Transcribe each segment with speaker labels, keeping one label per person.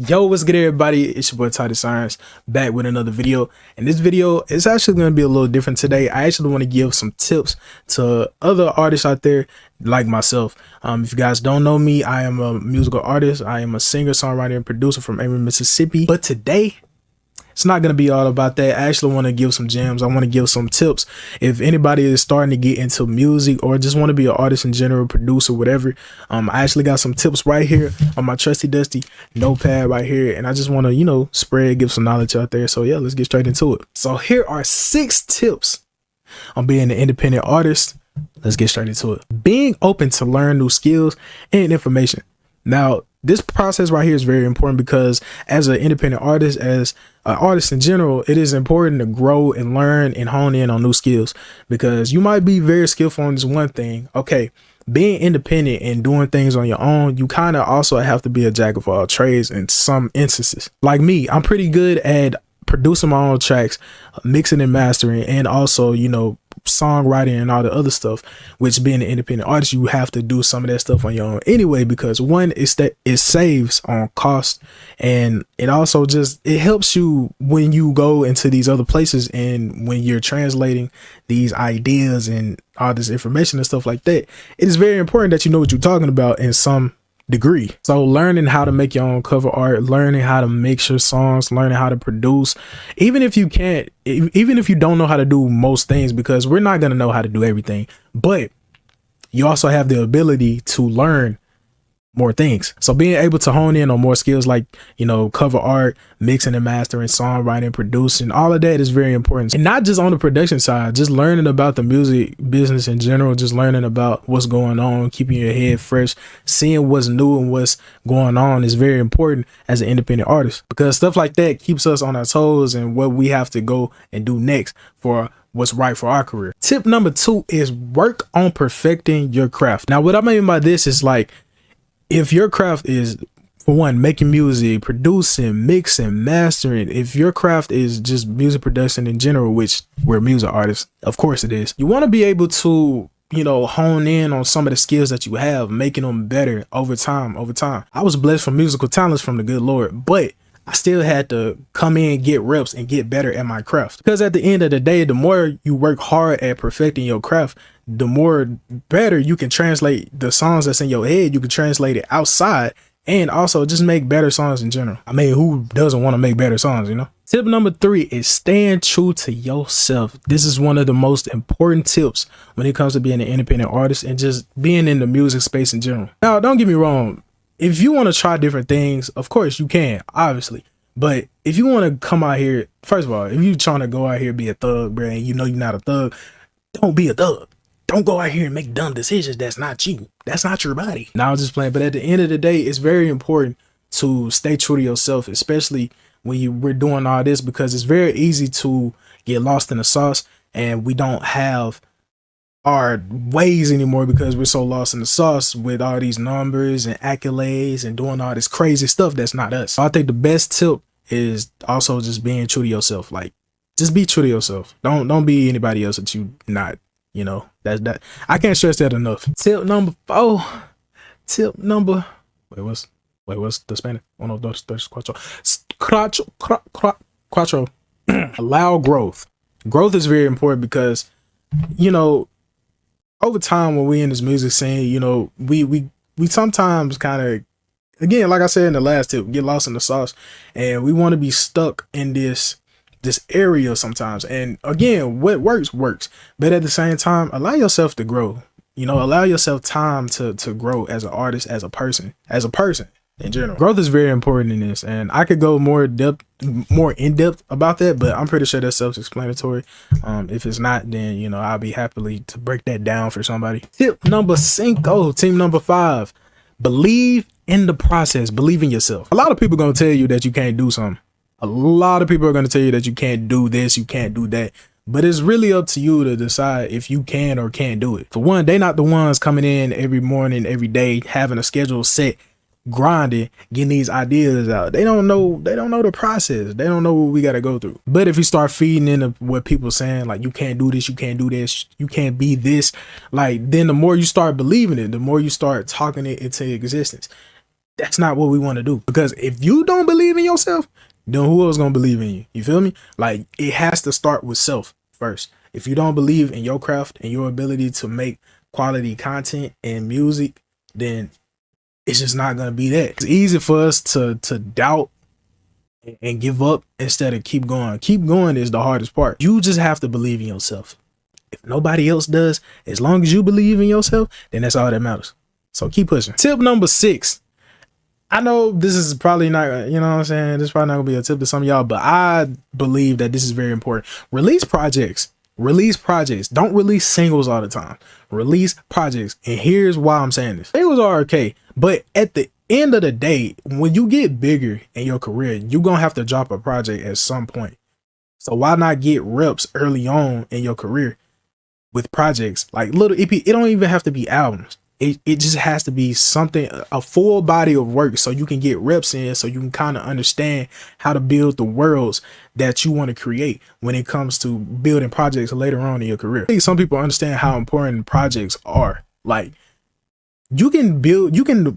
Speaker 1: Yo, what's good everybody? It's your boy Titus back with another video. And this video is actually going to be a little different today. I actually want to give some tips to other artists out there like myself. If you guys don't know me, I am a musical artist. I am a singer, songwriter, and producer from Amory, Mississippi. But today, it's not going to be all about that. I actually want to give some gems. I want to give some tips. If anybody is starting to get into music or just want to be an artist in general, producer, whatever, I actually got some tips right here on my trusty dusty notepad right here. And I just want to, give some knowledge out there. So yeah, let's get straight into it. So here are 6 tips on being an independent artist. Let's get straight into it. Being open to learn new skills and information. Now, this process right here is very important because as an independent artist, as an artist in general, it is important to grow and learn and hone in on new skills, because you might be very skillful on this one thing. Okay, being independent and doing things on your own, you kind of also have to be a jack of all trades in some instances. Like me, I'm pretty good at producing my own tracks, mixing and mastering, and also, songwriting and all the other stuff, which being an independent artist, you have to do some of that stuff on your own anyway, because one is that it saves on cost, and it also it helps you when you go into these other places and when you're translating these ideas and all this information and stuff like that. It is very important that you know what you're talking about in some degree. So learning how to make your own cover art, learning how to mix your songs, learning how to produce, even if you don't know how to do most things, because we're not going to know how to do everything, but you also have the ability to learn more things. So being able to hone in on more skills like, cover art, mixing and mastering, songwriting, producing, all of that is very important. And not just on the production side, just learning about the music business in general, just learning about what's going on, keeping your head fresh, seeing what's new and what's going on is very important as an independent artist, because stuff like that keeps us on our toes and what we have to go and do next for what's right for our career. Tip number 2 is work on perfecting your craft. Now, what I mean by this is like, if your craft is, for one, making music, producing, mixing, mastering, if your craft is just music production in general, which we're music artists, of course it is, you want to be able to, hone in on some of the skills that you have, making them better over time. I was blessed for musical talents from the good Lord, but I still had to come in, get reps, and get better at my craft. Because at the end of the day, the more you work hard at perfecting your craft, the more better you can translate the songs that's in your head. You can translate it outside and also just make better songs in general. I mean, who doesn't want to make better songs, Tip number 3 is staying true to yourself. This is one of the most important tips when it comes to being an independent artist and just being in the music space in general. Now, don't get me wrong. If you want to try different things, of course you can, obviously. But if you want to come out here, first of all, if you're trying to go out here, be a thug, bro, and you're not a thug, don't be a thug. Don't go out here and make dumb decisions. That's not you. That's not your body. Now, I was just playing. But at the end of the day, it's very important to stay true to yourself, especially when we're doing all this, because it's very easy to get lost in the sauce and we don't have our ways anymore because we're so lost in the sauce with all these numbers and accolades and doing all this crazy stuff that's not us. So I think the best tip is also just being true to yourself. Like, just be true to yourself. Don't be anybody else that you not. That I can't stress that enough. Tip number 4. What's the Spanish? Uno, dos, tres, cuatro. Cuatro. Allow growth. Growth is very important because, over time when we in this music scene, we sometimes kind of, again, like I said in the last tip, get lost in the sauce, and we want to be stuck in this area sometimes. And again, what works, but at the same time, allow yourself to grow. Allow yourself time to grow as an artist, as a person in general. Growth is very important in this, and I could go more in depth about that, but I'm pretty sure that's self-explanatory. If it's not, then I'll be happily to break that down for somebody. Tip number 5, team number 5, believe in the process. Believe in yourself. A lot of people gonna tell you that you can't do something. A lot of people are going to tell you that you can't do this, you can't do that. But it's really up to you to decide if you can or can't do it. For one, they're not the ones coming in every morning, every day, having a schedule set, grinding, getting these ideas out. They don't know the process. They don't know what we got to go through. But if you start feeding into what people saying, like, you can't do this, you can't do this, you can't be this, like, then the more you start believing it, the more you start talking it into existence. That's not what we want to do. Because if you don't believe in yourself, then who else gonna believe in you? You feel me? Like, it has to start with self first. If you don't believe in your craft and your ability to make quality content and music, then it's just not gonna be that. It's easy for us to doubt and give up instead of keep going. Keep going is the hardest part. You just have to believe in yourself. If nobody else does, as long as you believe in yourself, then that's all that matters. So keep pushing. Tip number 6. I know this is probably not, you know what I'm saying? This is probably not gonna be a tip to some of y'all, but I believe that this is very important. Release projects. Release projects. Don't release singles all the time. Release projects. And here's why I'm saying this. Singles are okay, but at the end of the day, when you get bigger in your career, you're gonna have to drop a project at some point. So why not get reps early on in your career with projects like little EP? It don't even have to be albums. It just has to be something, a full body of work, so you can get reps in, so you can kind of understand how to build the worlds that you want to create when it comes to building projects later on in your career. I think some people understand how important projects are. Like, you can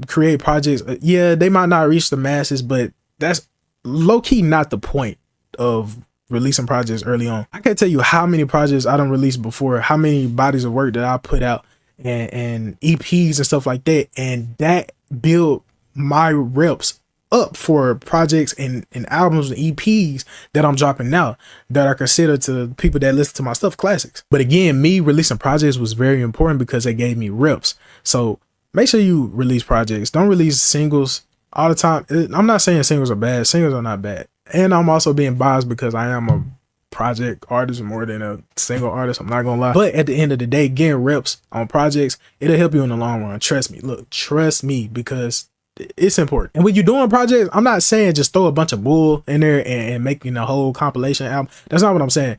Speaker 1: create projects. Yeah, they might not reach the masses, but that's low-key not the point of releasing projects early on. I can't tell you how many projects I done released before, how many bodies of work that I put out, and EPs and stuff like that, and that built my reps up for projects and albums and EPs that I'm dropping now, that are considered to people that listen to my stuff classics. But again, me releasing projects was very important because they gave me reps. So make sure you release projects. Don't release singles all the time. I'm not saying singles are bad. Singles are not bad. And I'm also being biased because I am a project artist more than a single artist. I'm not gonna lie. But at the end of the day, getting reps on projects, it'll help you in the long run. Trust me. Look, trust me, because it's important. And when you're doing projects, I'm not saying just throw a bunch of bull in there and making a whole compilation album. That's not what I'm saying.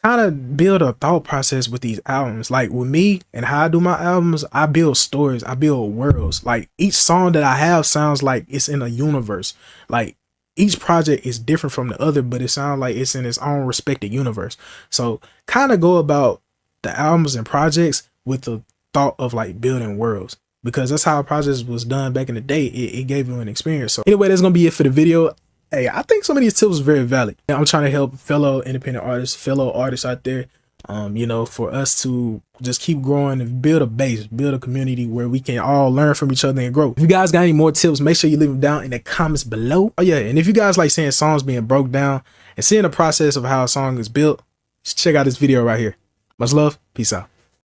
Speaker 1: Kind of build a thought process with these albums. Like with me and how I do my albums, I build stories, I build worlds. Like each song that I have sounds like it's in a universe. Like each project is different from the other, but it sounds like it's in its own respected universe. So kind of go about the albums and projects with the thought of like building worlds, because that's how projects was done back in the day. It gave you an experience. So anyway, that's gonna be it for the video. Hey, I think some of these tips are very valid. I'm trying to help fellow independent artists, fellow artists out there, you know, for us to just keep growing and build a base, build a community where we can all learn from each other and grow. If you guys got any more tips, make sure you leave them down in the comments below. Oh yeah, and if you guys like seeing songs being broke down and seeing the process of how a song is built, just check out this video right here. Much love. Peace out.